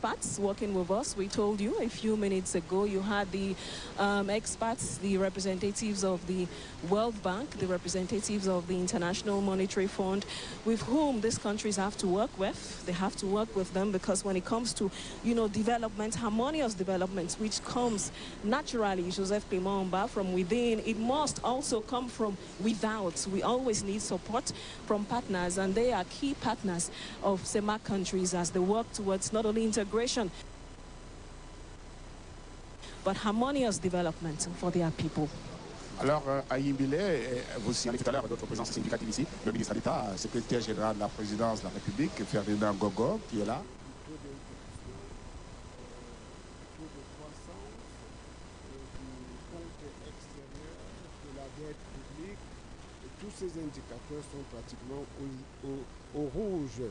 Expats working with us. We told you a few minutes ago you had the expats, the representatives of the World Bank, the representatives of the International Monetary Fund, with whom these countries have to work with. They have to work with them because when it comes to, development, harmonious development, which comes naturally, Joseph Clément, from within, it must also come from without. We always need support from partners, and they are key partners of CEMAC countries as they work towards not only integration, but harmonious development for their people. Alors, à Yimbile, vous signalez tout à l'heure d'autres présences significatives ici, le ministre d'État, secrétaire général de la présidence de la République, Ferdinand Gogo, qui est là. Tous ces indicateurs sont pratiquement au rouge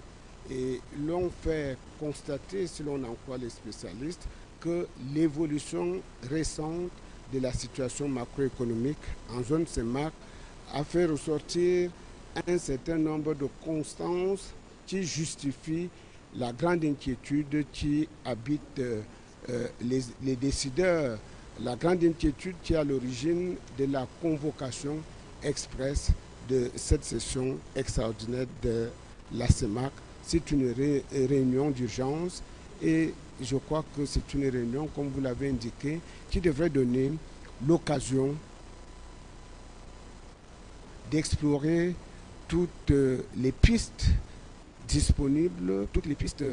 et l'on fait constater, si l'on en croit les spécialistes, que l'évolution récente de la situation macroéconomique en zone CEMAC a fait ressortir un certain nombre de constances qui justifient la grande inquiétude qui habite les décideurs, la grande inquiétude qui est à l'origine de la convocation express de cette session extraordinaire de la CEMAC. C'est une réunion d'urgence et je crois que c'est une réunion, comme vous l'avez indiqué, qui devrait donner l'occasion d'explorer toutes les pistes disponibles, toutes les pistes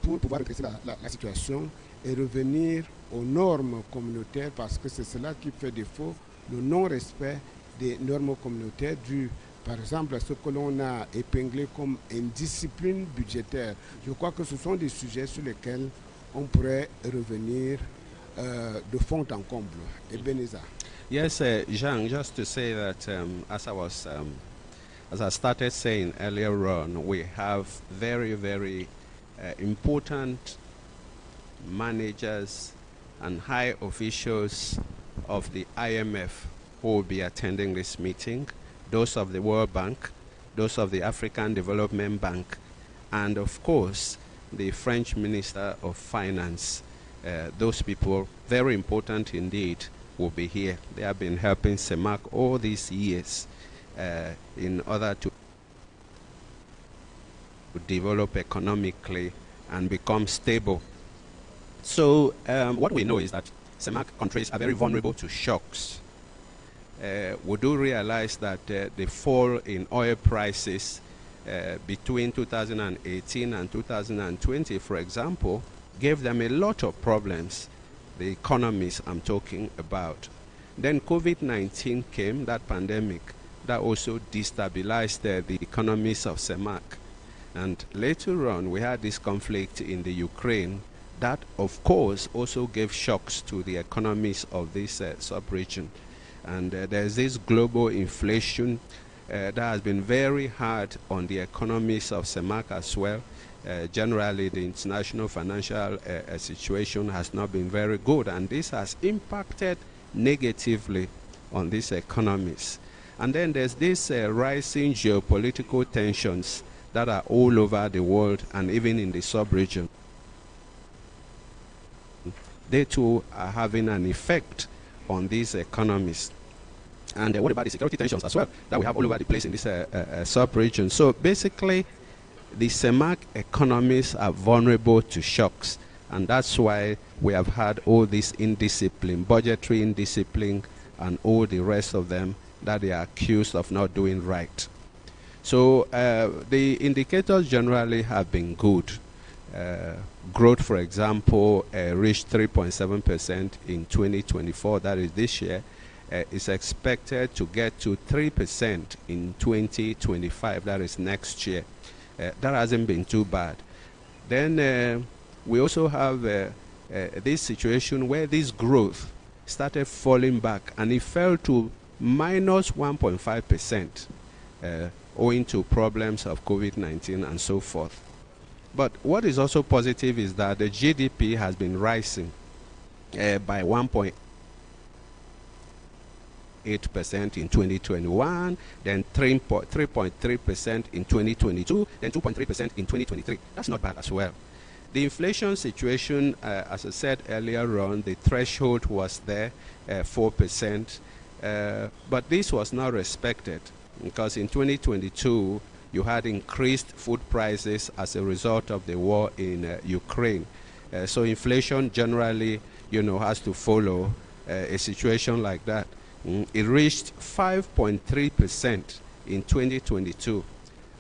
pour pouvoir redresser la situation et revenir aux normes communautaires, parce que c'est cela qui fait défaut, le non-respect des normes communautaires dues, par exemple, à ce que l'on a épinglé comme indiscipline budgétaire. Je crois que ce sont des sujets sur lesquels on pourrait revenir de fond en comble. Ebenezer. Yes, Jean, just to say that as I started saying earlier on, we have very, very important managers and high officials of the IMF who will be attending this meeting, those of the World Bank, those of the African Development Bank, and of course, the French Minister of Finance. Those people, very important indeed, will be here. They have been helping CEMAC all these years in order to develop economically and become stable. So what we know is that CEMAC countries are very vulnerable to shocks. We do realize that the fall in oil prices between 2018 and 2020, for example, gave them a lot of problems, the economies I'm talking about. Then COVID-19 came, that pandemic, that also destabilized the economies of CEMAC. And later on, we had this conflict in the Ukraine that, of course, also gave shocks to the economies of this sub-region. And there's this global inflation that has been very hard on the economies of CEMAC as well. Generally, the international financial situation has not been very good, and this has impacted negatively on these economies. And then there's this rising geopolitical tensions that are all over the world and even in the sub-region. They too are having an effect on these economies. And what about the security tensions as well that we have all over the place in this sub-region? So basically, the CEMAC economies are vulnerable to shocks, and that's why we have had all this indiscipline, budgetary indiscipline, and all the rest of them that they are accused of not doing right. So the indicators generally have been good. Growth, for example, reached 3.7% in 2024, that is this year. Is expected to get to 3% in 2025, that is next year. That hasn't been too bad. Then we also have this situation where this growth started falling back, and it fell to minus 1.5% owing to problems of COVID-19 and so forth. But what is also positive is that the GDP has been rising by 1.8% in 2021, then 3.3% in 2022, then 2.3% in 2023. That's not bad as well. The inflation situation, as I said earlier on, the threshold was there, 4%, but this was not respected because in 2022, you had increased food prices as a result of the war in Ukraine. So inflation generally, has to follow a situation like that. It reached 5.3% in 2022,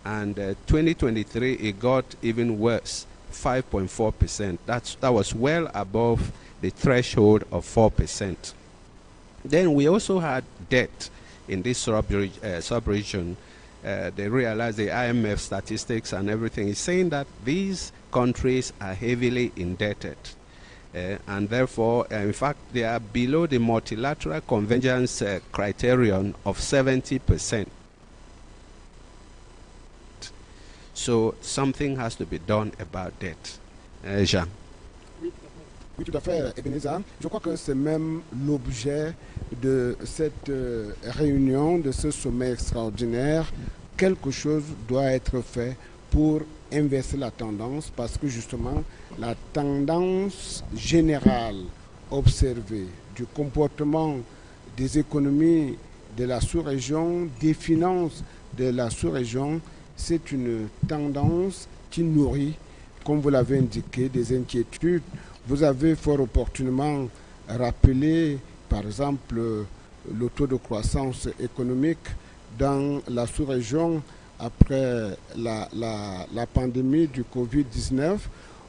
and 2023 it got even worse, 5.4%. That was well above the threshold of 4%. Then we also had debt in this sub-region. They realized the IMF statistics and everything is saying that these countries are heavily indebted. And therefore, in fact, they are below the multilateral convergence criterion of 70%. So something has to be done about debt. Jean. Oui, tout à fait, Ebenezer. Je crois que c'est même l'objet de cette réunion, de ce sommet extraordinaire. Quelque chose doit être fait pour inverser la tendance, parce que justement, la tendance générale observée du comportement des économies de la sous-région, des finances de la sous-région, c'est une tendance qui nourrit, comme vous l'avez indiqué, des inquiétudes. Vous avez fort opportunément rappelé, par exemple, le taux de croissance économique dans la sous-région après la pandémie du Covid-19.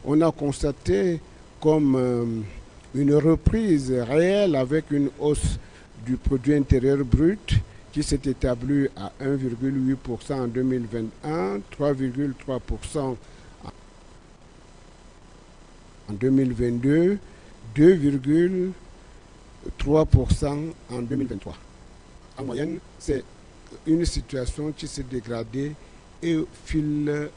On a constaté comme une reprise réelle avec une hausse du produit intérieur brut qui s'est établi à 1,8% en 2021, 3,3% en 2022, 2,3% en 2023. En moyenne, c'est une situation qui s'est dégradée au fil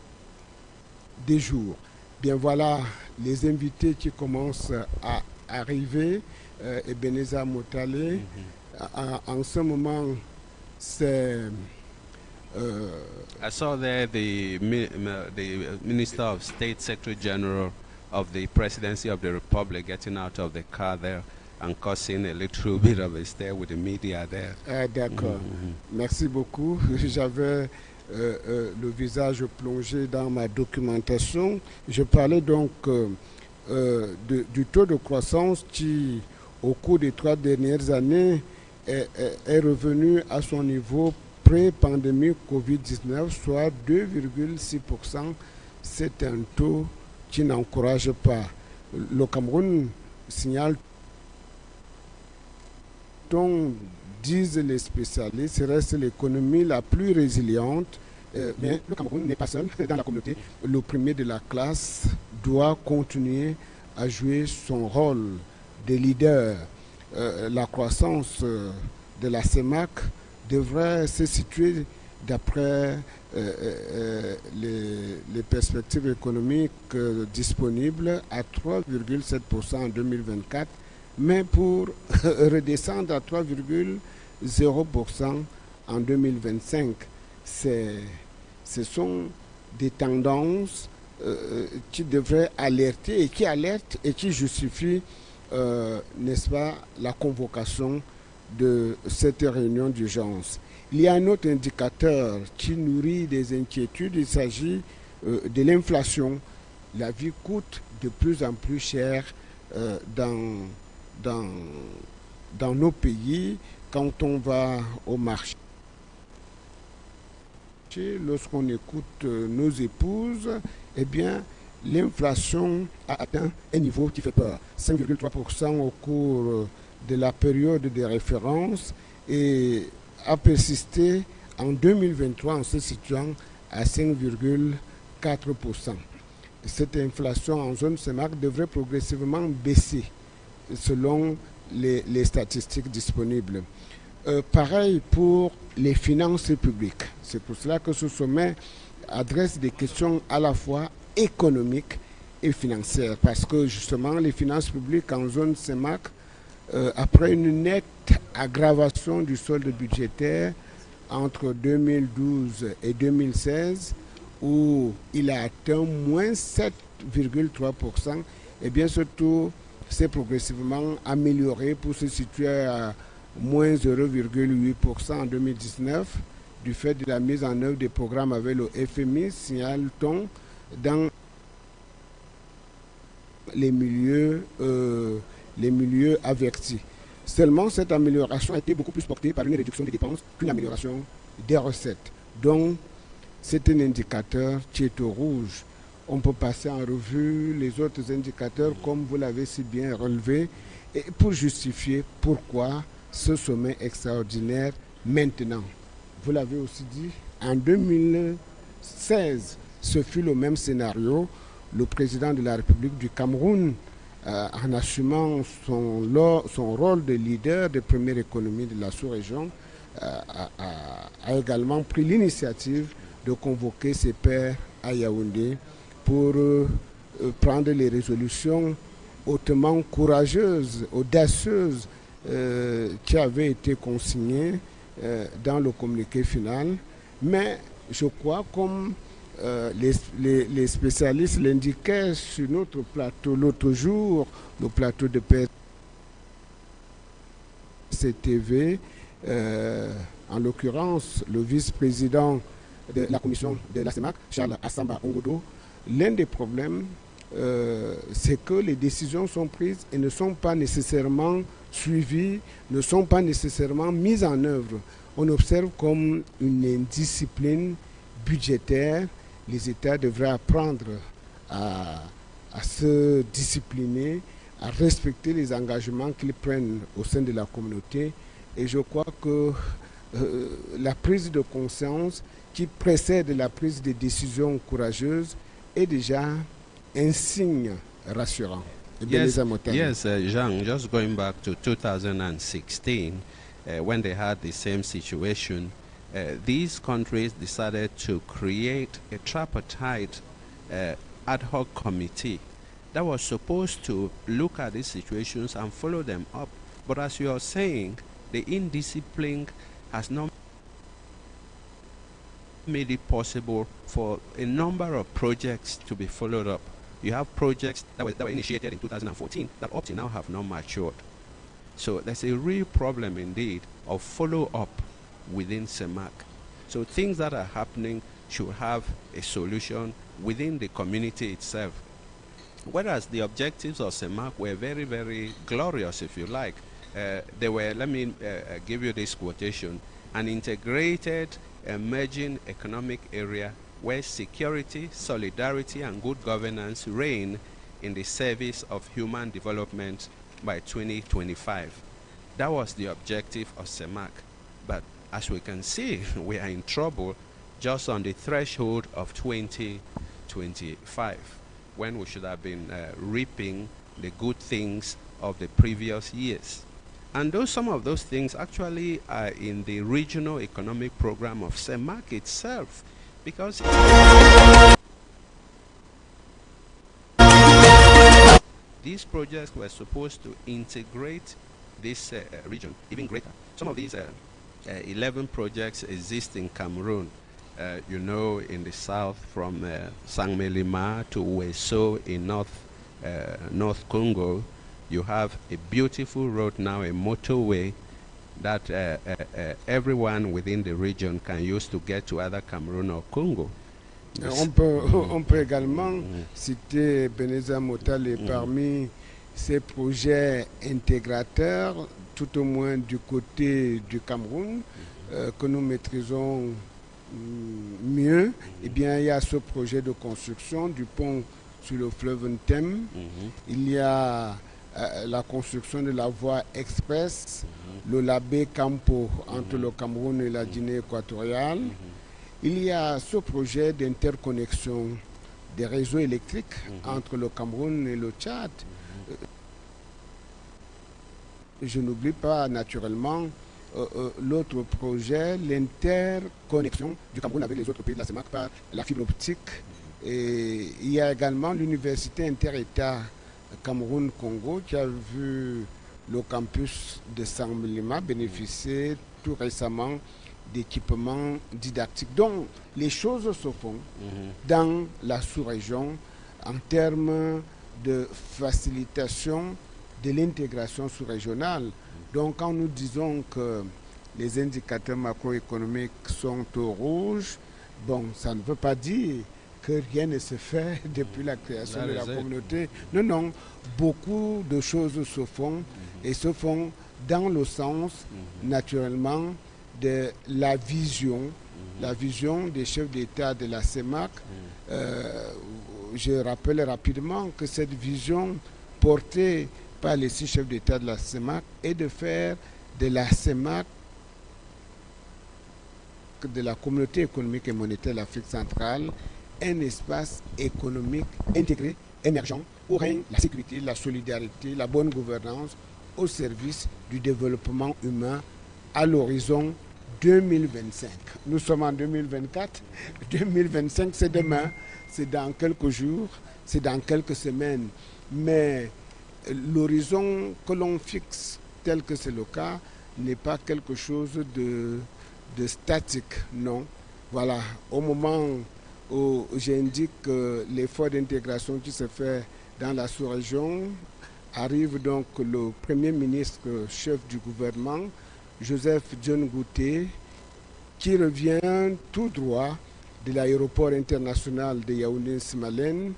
des jours. Bien voilà les invités qui commencent à arriver. Ebenezer Motale, en ce moment, c'est... I saw there the Minister of State, Secretary General of the Presidency of the Republic getting out of the car there and causing a little bit of a stir with the media there. D'accord. Merci beaucoup. J'avais le visage plongé dans ma documentation. Je parlais donc du taux de croissance qui, au cours des 3 dernières années, est revenu à son niveau pré-pandémie Covid-19, soit 2,6%. C'est un taux qui n'encourage pas. Le Cameroun signale, dont disent les spécialistes, reste l'économie la plus résiliente. Mais le Cameroun n'est pas seul dans la communauté. L'opprimé de la classe doit continuer à jouer son rôle de leader. La croissance de la CEMAC devrait se situer d'après les perspectives économiques disponibles à 3,7% en 2024, mais pour redescendre à 3,0% en 2025. Ce sont des tendances qui devraient alerter et qui alertent et qui justifient, n'est-ce pas, la convocation de cette réunion d'urgence. Il y a un autre indicateur qui nourrit des inquiétudes, il s'agit de l'inflation. La vie coûte de plus en plus cher dans nos pays quand on va au marché. Lorsqu'on écoute nos épouses, eh bien, l'inflation a atteint un niveau qui fait peur. 5,3% au cours de la période de référence et a persisté en 2023 en se situant à 5,4%. Cette inflation en zone CEMAC devrait progressivement baisser selon les statistiques disponibles. Pareil pour les finances publiques. C'est pour cela que ce sommet adresse des questions à la fois économiques et financières, parce que justement les finances publiques en zone CEMAC, après une nette aggravation du solde budgétaire entre 2012 et 2016, où il a atteint moins 7 7,3%. Et bien surtout, s'est progressivement amélioré pour se situer à moins 0,8% en 2019 du fait de la mise en œuvre des programmes avec le FMI, signale-t-on, dans les milieux avertis. Seulement, cette amélioration a été beaucoup plus portée par une réduction des dépenses qu'une amélioration des recettes. Donc, c'est un indicateur qui est au rouge. On peut passer en revue les autres indicateurs, comme vous l'avez si bien relevé, et pour justifier pourquoi ce sommet extraordinaire maintenant. Vous l'avez aussi dit, en 2016, ce fut le même scénario. Le président de la République du Cameroun, en assumant son rôle de leader de première économie de la sous-région, a également pris l'initiative de convoquer ses pairs à Yaoundé pour prendre les résolutions hautement courageuses, audacieuses, qui avaient été consignées dans le communiqué final. Mais je crois, comme les spécialistes l'indiquaient sur notre plateau l'autre jour, le plateau de PCTV, en l'occurrence le vice-président de la commission de la CEMAC, Charles Assamba Ongodo, l'un des problèmes, c'est que les décisions sont prises et ne sont pas nécessairement suivies, ne sont pas nécessairement mises en œuvre. On observe comme une indiscipline budgétaire. Les États devraient apprendre à se discipliner, à respecter les engagements qu'ils prennent au sein de la communauté. Et je crois que la prise de conscience qui précède la prise de décisions courageuses est déjà un signe rassurant. Yes, Jean, just going back to 2016, when they had the same situation, these countries decided to create a tripartite ad hoc committee that was supposed to look at these situations and follow them up. But as you are saying, the indiscipline has not made it possible for a number of projects to be followed up. You have projects that were initiated in 2014 that up to now have not matured. So there's a real problem indeed of follow-up within CEMAC. So things that are happening should have a solution within the community itself. Whereas the objectives of CEMAC were very, very glorious, if you like. They were, let me give you this quotation, an integrated emerging economic area where security, solidarity, and good governance reign in the service of human development by 2025. That was the objective of CEMAC. But as we can see, we are in trouble just on the threshold of 2025, when we should have been reaping the good things of the previous years. And some of those things actually are in the regional economic program of CEMAC itself, because these projects were supposed to integrate this region even greater. Some of these 11 projects exist in Cameroon, you know, in the south from Saint-Melima to Weso in North Congo. You have a beautiful road now, a motorway that everyone within the region can use to get to either Cameroon or Congo. On peut également citer Beneza Motale parmi ces projets intégrateurs, tout au moins du côté du Cameroun, que nous maîtrisons mieux. Eh bien, il y a ce projet de construction du pont sur le fleuve Ntem. Il y a la construction de la voie express, le Labé Campo entre le Cameroun et la Guinée équatoriale. Il y a ce projet d'interconnexion des réseaux électriques entre le Cameroun et le Tchad. Je n'oublie pas naturellement l'autre projet, l'interconnexion du Cameroun avec les autres pays de la CEMAC par la fibre optique. Et il y a également l'université inter-État Cameroun-Congo qui a vu le campus de Saint-Melima bénéficier tout récemment d'équipements didactiques. Donc, les choses se font dans la sous-région en termes de facilitation de l'intégration sous-régionale. Donc quand nous disons que les indicateurs macroéconomiques sont au rouge, bon, ça ne veut pas dire que rien ne se fait depuis la création de la communauté. Non, non, beaucoup de choses se font et se font dans le sens, naturellement, de la vision des chefs d'État de la CEMAC. Je rappelle rapidement que cette vision portée par les 6 chefs d'État de la CEMAC est de faire de la CEMAC, de la Communauté économique et monétaire de l'Afrique centrale, un espace économique intégré, émergent, où règne la sécurité, la solidarité, la bonne gouvernance au service du développement humain à l'horizon 2025. Nous sommes en 2024. 2025, c'est demain, c'est dans quelques jours, c'est dans quelques semaines. Mais l'horizon que l'on fixe, tel que c'est le cas, n'est pas quelque chose de statique, non. Voilà, au moment où j'indique que l'effort d'intégration qui se fait dans la sous-région, arrive donc le Premier ministre, chef du gouvernement, Joseph John Gouté, qui revient tout droit de l'aéroport international de Yaoundé-Simalène.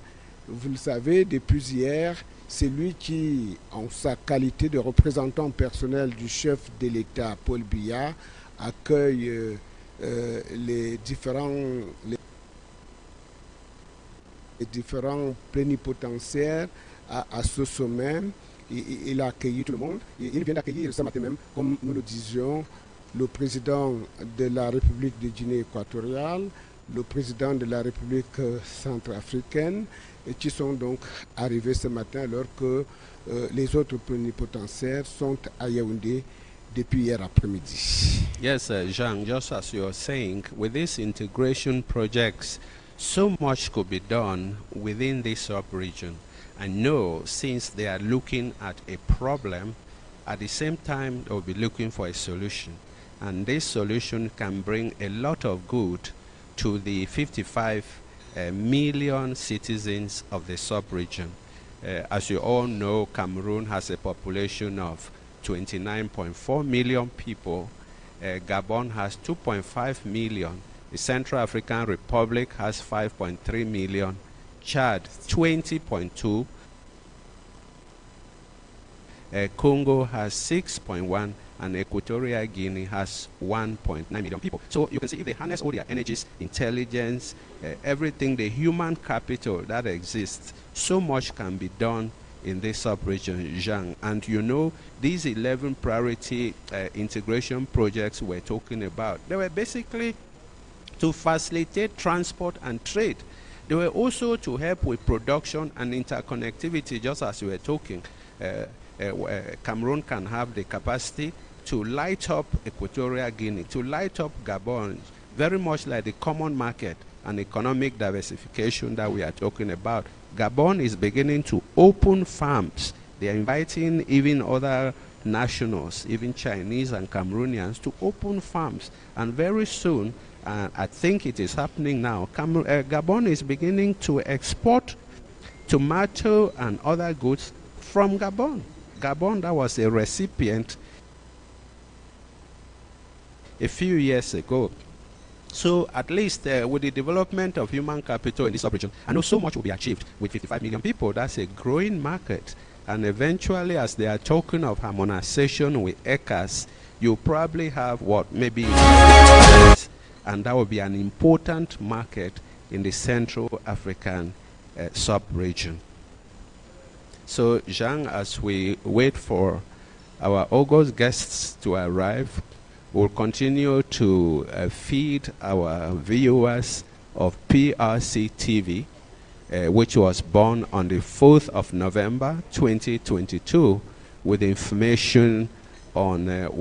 Vous le savez, depuis hier, c'est lui qui, en sa qualité de représentant personnel du chef de l'État, Paul Biya, accueille les différents plénipotentiaires à ce sommet. Il a accueilli tout le monde. Il vient d'accueillir ce matin même, comme nous le disions, le président de la République de Guinée équatoriale, le président de la République centrafricaine, qui sont donc arrivés ce matin alors que les autres plénipotentiaires sont à Yaoundé depuis hier après-midi. Yes, Jean, just as you're saying, with these integration projects, so much could be done within this sub-region. I know since they are looking at a problem, at the same time they'll be looking for a solution. And this solution can bring a lot of good to the 55 million citizens of the sub-region. As you all know, Cameroon has a population of 29.4 million people. Gabon has 2.5 million. The Central African Republic has 5.3 million. Chad 20.2. Congo has 6.1, and Equatorial Guinea has 1.9 million people. So you can see if they harness all their energies, intelligence, everything, the human capital that exists, so much can be done in this sub-region, Jean. And you know, these 11 priority integration projects we're talking about, they were basically to facilitate transport and trade. They were also to help with production and interconnectivity, just as we were talking. Cameroon can have the capacity to light up Equatorial Guinea, to light up Gabon, very much like the common market and economic diversification that we are talking about. Gabon is beginning to open farms. They are inviting even other nationals, even Chinese and Cameroonians, to open farms. And very soon, I think it is happening now, Gabon is beginning to export tomato and other goods from Gabon. Gabon, that was a recipient a few years ago. So at least with the development of human capital in this sub-region, I know so much will be achieved with 55 million people. That's a growing market. And eventually, as they are talking of harmonization with ECAS, you probably have what, maybe, and that will be an important market in the Central African sub-region. So, Jean, as we wait for our August guests to arrive, we'll continue to feed our viewers of PRC TV, which was born on the 4th of November 2022, with information on what